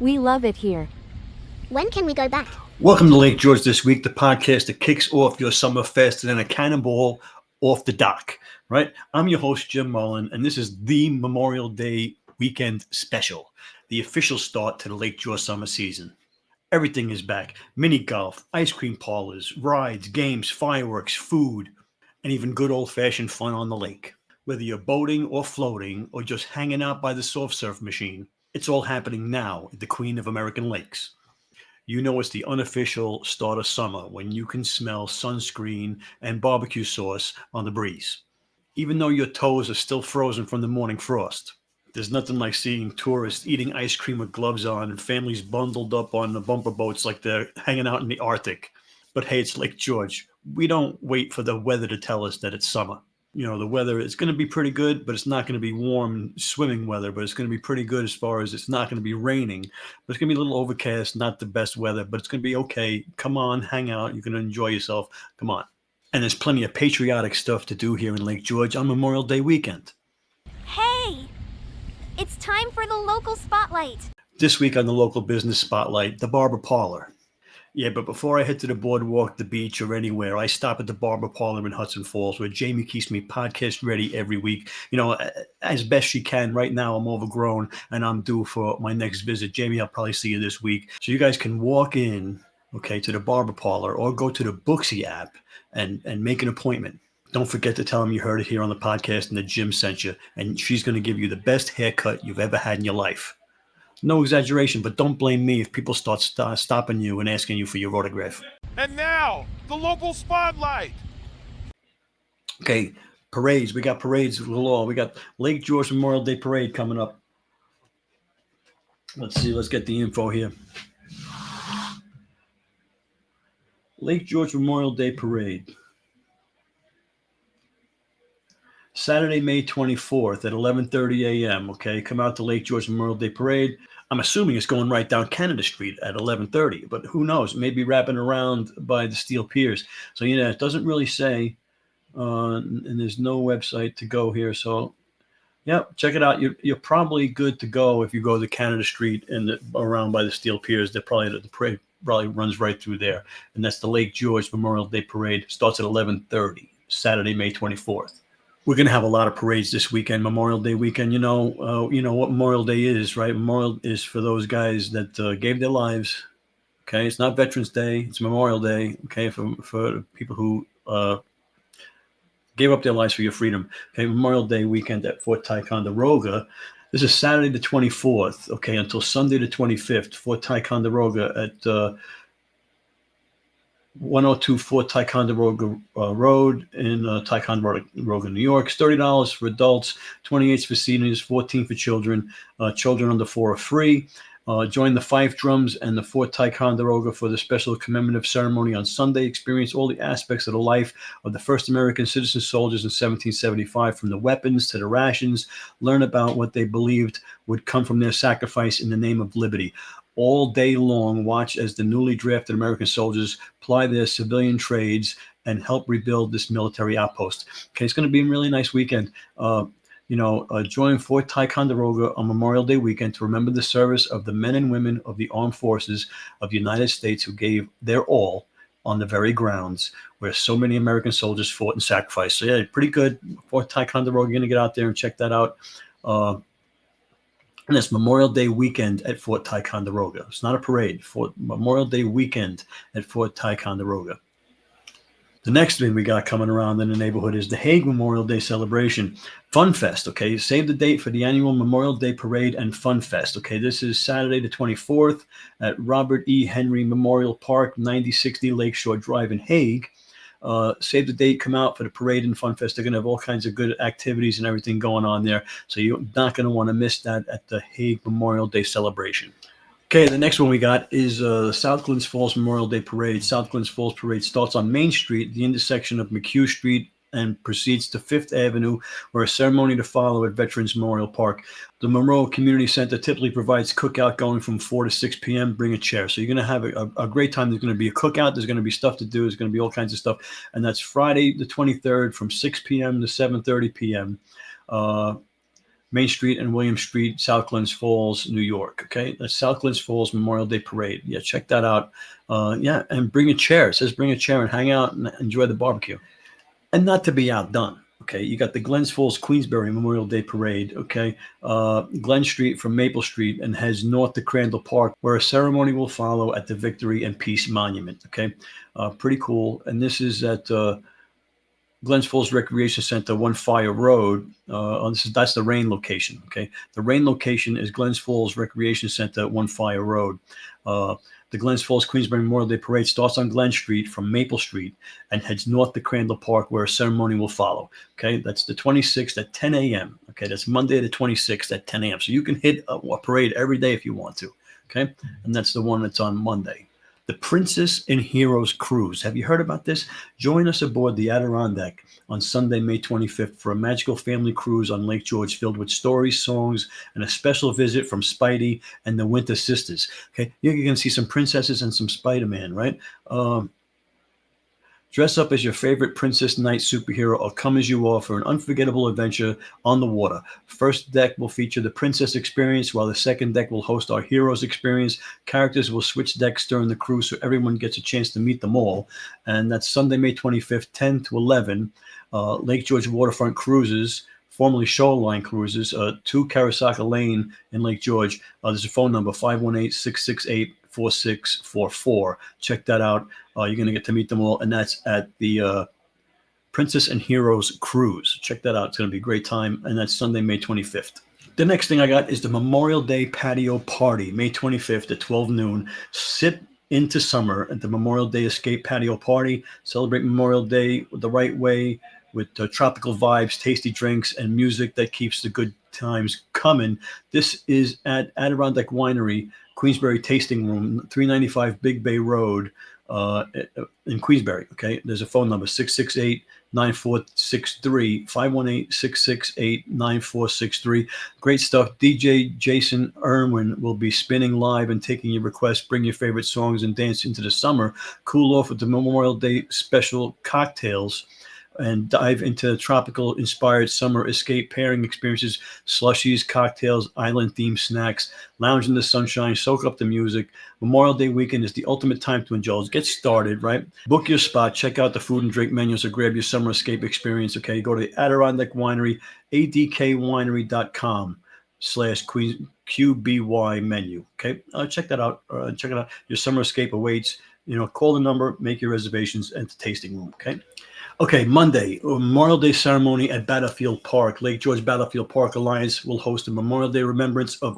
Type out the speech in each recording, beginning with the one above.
We love it here. When can we go back? Welcome to Lake George This Week, the podcast that kicks off your summer faster than a cannonball off the dock, right? I'm your host, Jim Mullen, and this is the Memorial Day weekend special, the official start to the Lake George summer season. Everything is back. Mini golf, ice cream parlors, rides, games, fireworks, food, and even good old-fashioned fun on the lake. Whether you're boating or floating or just hanging out by the soft surf machine, it's all happening now at the Queen of American Lakes. You know it's the unofficial start of summer when you can smell sunscreen and barbecue sauce on the breeze. Even though your toes are still frozen from the morning frost, there's nothing like seeing tourists eating ice cream with gloves on and families bundled up on the bumper boats like they're hanging out in the Arctic. But hey, it's Lake George. We don't wait for the weather to tell us that it's summer. You know, the weather is going to be pretty good, but it's not going to be warm swimming weather, but it's going to be pretty good as far as it's not going to be raining, but it's going to be a little overcast, not the best weather, but it's going to be okay. Come on, hang out. You're going to enjoy yourself. Come on. And there's plenty of patriotic stuff to do here in Lake George on Memorial Day weekend. Hey! It's time for the local spotlight. This week on the local business spotlight, the Barber Parlor. Yeah, but before I head to the boardwalk, the beach, or anywhere, I stop at the Barber Parlor in Hudson Falls, where Jamie keeps me podcast ready every week. You know, as best she can. Right now, I'm overgrown, and I'm due for my next visit. Jamie, I'll probably see you this week. So you guys can walk in, okay, to the Barber Parlor, or go to the Booksy app and make an appointment. Don't forget to tell them you heard it here on the podcast and that Jim sent you, and she's going to give you the best haircut you've ever had in your life. No exaggeration, but don't blame me if people start stopping you and asking you for your autograph. And now, the local spotlight. Okay, parades. We got parades galore. We got Lake George Memorial Day Parade coming up. Let's see. Let's get the info here. Lake George Memorial Day Parade. Saturday, May 24th at 11:30 a.m., okay? Come out to Lake George Memorial Day Parade. I'm assuming it's going right down Canada Street at 11:30, but who knows? Maybe wrapping around by the steel piers. So, you know, it doesn't really say, and there's no website to go here. So, yeah, check it out. You're probably good to go if you go to Canada Street and around by the steel piers. The parade probably runs right through there. And that's the Lake George Memorial Day Parade. Starts at 11:30, Saturday, May 24th. We're going to have a lot of parades this weekend, Memorial Day weekend. You know what Memorial Day is, right? Memorial is for those guys that gave their lives. Okay, it's not Veterans Day; it's Memorial Day. Okay, for people who gave up their lives for your freedom. Okay, Memorial Day weekend at Fort Ticonderoga. This is Saturday the 24th. Okay, until Sunday the 25th. Fort Ticonderoga at 102 Fort Ticonderoga Road in Ticonderoga, New York. It's $30 for adults, $28 for seniors, $14 for children. Children under 4 are free. Join the fife drums and the Fort Ticonderoga for the special commemorative ceremony on Sunday. Experience all the aspects of the life of the first American citizen soldiers in 1775, from the weapons to the rations. Learn about what they believed would come from their sacrifice in the name of liberty. All day long, watch as the newly drafted American soldiers ply their civilian trades and help rebuild this military outpost. Okay, it's going to be a really nice weekend. Join Fort Ticonderoga on Memorial Day weekend to remember the service of the men and women of the armed forces of the United States who gave their all on the very grounds where so many American soldiers fought and sacrificed. So yeah, pretty good. Fort Ticonderoga, you're going to get out there and check that out. And it's Memorial Day weekend at Fort Ticonderoga. It's not a parade. Memorial Day weekend at Fort Ticonderoga. The next thing we got coming around in the neighborhood is the Hague Memorial Day celebration. Fun Fest, okay? Save the date for the annual Memorial Day Parade and Fun Fest, okay? This is Saturday the 24th at Robert E. Henry Memorial Park, 9060 Lakeshore Drive in Hague. Save the date, come out for the parade and Fun Fest. They're going to have all kinds of good activities and everything going on there. So you're not going to want to miss that at the Hague Memorial Day celebration. Okay, the next one we got is the South Glens Falls Memorial Day Parade. South Glens Falls Parade starts on Main Street, the intersection of McHugh Street, and proceeds to 5th Avenue, where a ceremony to follow at Veterans Memorial Park. The Monroe Community Center typically provides cookout going from 4 to 6 p.m. Bring a chair. So you're going to have a great time. There's going to be a cookout. There's going to be stuff to do. There's going to be all kinds of stuff. And that's Friday the 23rd from 6 p.m. to 7:30 p.m. Main Street and William Street, South Glens Falls, New York. Okay, that's South Glens Falls Memorial Day Parade. Yeah, check that out. Yeah, and bring a chair. It says bring a chair and hang out and enjoy the barbecue. And not to be outdone. Okay, you got the Glens Falls Queensbury Memorial Day Parade. Okay, Glen Street from Maple Street and heads north to Crandall Park, where a ceremony will follow at the Victory and Peace Monument. Okay, pretty cool. And this is at Glens Falls Recreation Center, One Fire Road. That's the rain location. Okay, the rain location is Glens Falls Recreation Center, One Fire Road. The Glens Falls Queensbury Memorial Day Parade starts on Glen Street from Maple Street and heads north to Crandall Park, where a ceremony will follow. Okay, that's the 26th at 10 a.m. Okay, that's Monday the 26th at 10 a.m. So you can hit a parade every day if you want to. Okay, and that's the one that's on Monday. The Princess and Heroes Cruise. Have you heard about this? Join us aboard the Adirondack on Sunday, May 25th for a magical family cruise on Lake George filled with stories, songs, and a special visit from Spidey and the Winter Sisters. Okay, you're going to see some princesses and some Spider-Man, right? Dress up as your favorite Princess Knight superhero or come as you are for an unforgettable adventure on the water. First deck will feature the Princess Experience, while the second deck will host our Heroes Experience. Characters will switch decks during the cruise so everyone gets a chance to meet them all. And that's Sunday, May 25th, 10 to 11. Lake George Waterfront Cruises, formerly Shoreline Cruises, 2 Karasaka Lane in Lake George. There's a phone number, 518-668-4644. Check that out. You're going to get to meet them all, and that's at the Princess and Heroes Cruise. Check that out. It's going to be a great time, and that's Sunday, May 25th. The next thing I got is the Memorial Day Patio Party, May 25th at 12 noon. Sip into summer at the Memorial Day Escape Patio Party. Celebrate Memorial Day the right way with tropical vibes, tasty drinks, and music that keeps the good times coming. This is at Adirondack Winery, Queensbury Tasting Room, 395 Big Bay Road in Queensbury. Okay, there's a phone number, 668-9463, 518-668-9463. Great stuff. DJ Jason Irwin will be spinning live and taking your requests. Bring your favorite songs and dance into the summer. Cool off with the Memorial Day special cocktails and dive into tropical inspired summer escape pairing experiences, slushies, cocktails, island themed snacks, lounge in the sunshine, soak up the music. Memorial Day weekend is the ultimate time to indulge. Get started, right? Book your spot, check out the food and drink menus, or grab your summer escape experience. Okay, go to the Adirondack Winery, adkwinery.com/QBY menu. Okay, check that out. Check it out. Your summer escape awaits. Call the number, make your reservations at the tasting room. Okay, Monday, Memorial Day ceremony at Battlefield Park. Lake George Battlefield Park Alliance will host a Memorial Day remembrance of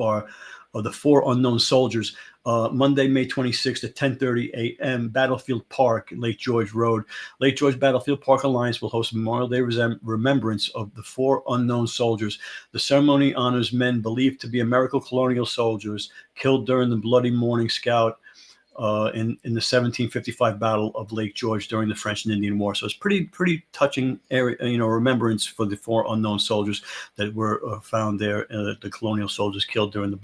the 4 unknown soldiers. Monday, May 26th at 10:30 a.m. Battlefield Park, Lake George Road. Lake George Battlefield Park Alliance will host a Memorial Day remembrance of the 4 unknown soldiers. The ceremony honors men believed to be American colonial soldiers killed during the Bloody Morning Scout in the 1755 Battle of Lake George during the French and Indian War. So it's pretty touching area, remembrance for the 4 unknown soldiers that were found there, the colonial soldiers killed during the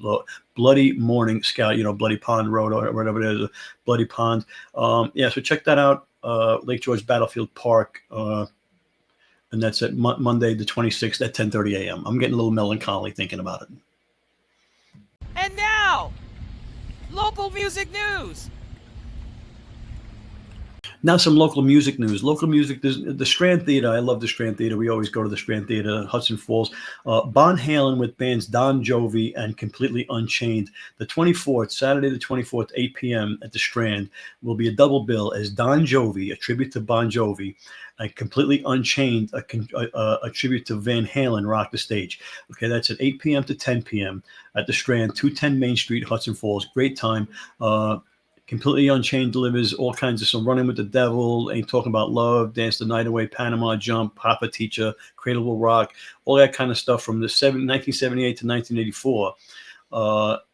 Bloody Morning Scout, Bloody Pond Road or whatever it is, Bloody Pond. So check that out, Lake George Battlefield Park, and that's at Monday the 26th at 10:30 a.m. I'm getting a little melancholy thinking about it. And now, local music news. Now some local music news. Local music, the Strand Theater. I love the Strand Theater. We always go to the Strand Theater, Hudson Falls. Bon Halen with bands Don Jovi and Completely Unchained. The 24th, Saturday the 24th, 8 p.m. at the Strand will be a double bill as Don Jovi, a tribute to Bon Jovi, and Completely Unchained, a tribute to Van Halen, rock the stage. Okay, that's at 8 p.m. to 10 p.m. at the Strand, 210 Main Street, Hudson Falls. Great time. Completely Unchained delivers all kinds of some Running with the Devil, Ain't Talking About Love, Dance the Night Away, Panama Jump, Papa Teacher, Cradle Will Rock, all that kind of stuff from the 1978 to 1984.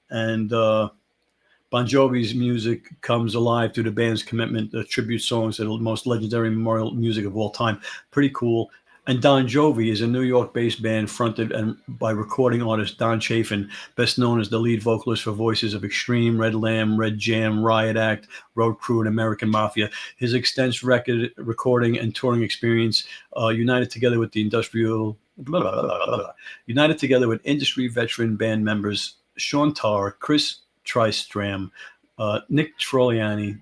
And Bon Jovi's music comes alive through the band's commitment to tribute songs to the most legendary memorial music of all time. Pretty cool. And Don Jovi is a New York-based band fronted by recording artist Don Chafin, best known as the lead vocalist for voices of Extreme, Red Lamb, Red Jam, Riot Act, Road Crew, and American Mafia. His extensive recording and touring experience united together with the industrial blah, blah, blah, blah, blah. United together with industry veteran band members Sean Tarr, Chris Tristram, Nick Troiani,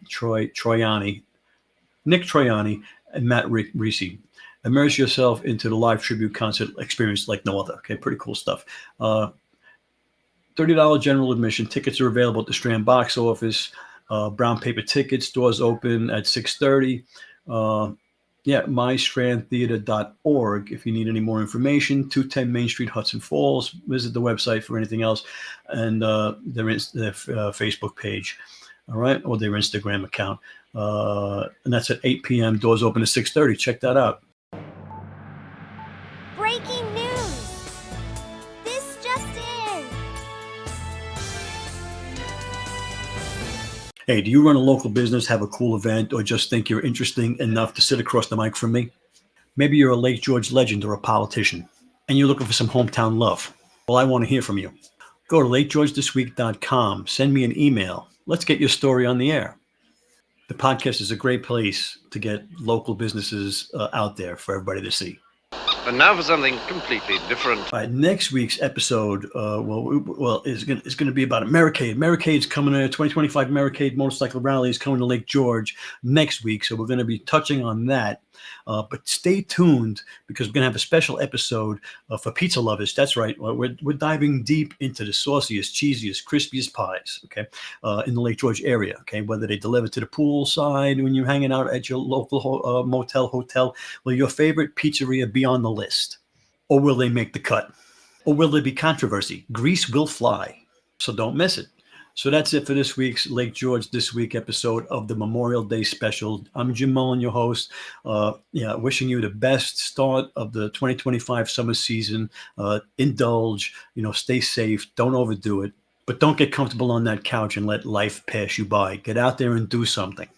and Matt Reese. Immerse yourself into the live tribute concert experience like no other. Okay, pretty cool stuff. $30 general admission. Tickets are available at the Strand box office. Brown paper tickets. Doors open at 6:30. mystrandtheater.org if you need any more information. 210 Main Street, Hudson Falls. Visit the website for anything else, and their Facebook page, all right, or their Instagram account. And that's at 8 p.m. Doors open at 6:30. Check that out. Breaking news! This just in! Hey, do you run a local business, have a cool event, or just think you're interesting enough to sit across the mic from me? Maybe you're a Lake George legend or a politician, and you're looking for some hometown love. Well, I want to hear from you. Go to lakegeorgethisweek.com. Send me an email. Let's get your story on the air. The podcast is a great place to get local businesses out there for everybody to see. And now for something completely different. All right, next week's episode, is going to be about Americade. Americade's coming to 2025. Americade Motorcycle Rally is coming to Lake George next week, so we're going to be touching on that. But stay tuned because we're going to have a special episode for pizza lovers. That's right. We're diving deep into the sauciest, cheesiest, crispiest pies, okay, in the Lake George area, okay, whether they deliver to the poolside when you're hanging out at your local motel, hotel, will your favorite pizzeria be on the list? Or will they make the cut? Or will there be controversy? Grease will fly. So don't miss it. So that's it for this week's Lake George This Week episode of the Memorial Day special. I'm Jim Mullen, your host. Wishing you the best start of the 2025 summer season. Indulge, stay safe. Don't overdo it. But don't get comfortable on that couch and let life pass you by. Get out there and do something.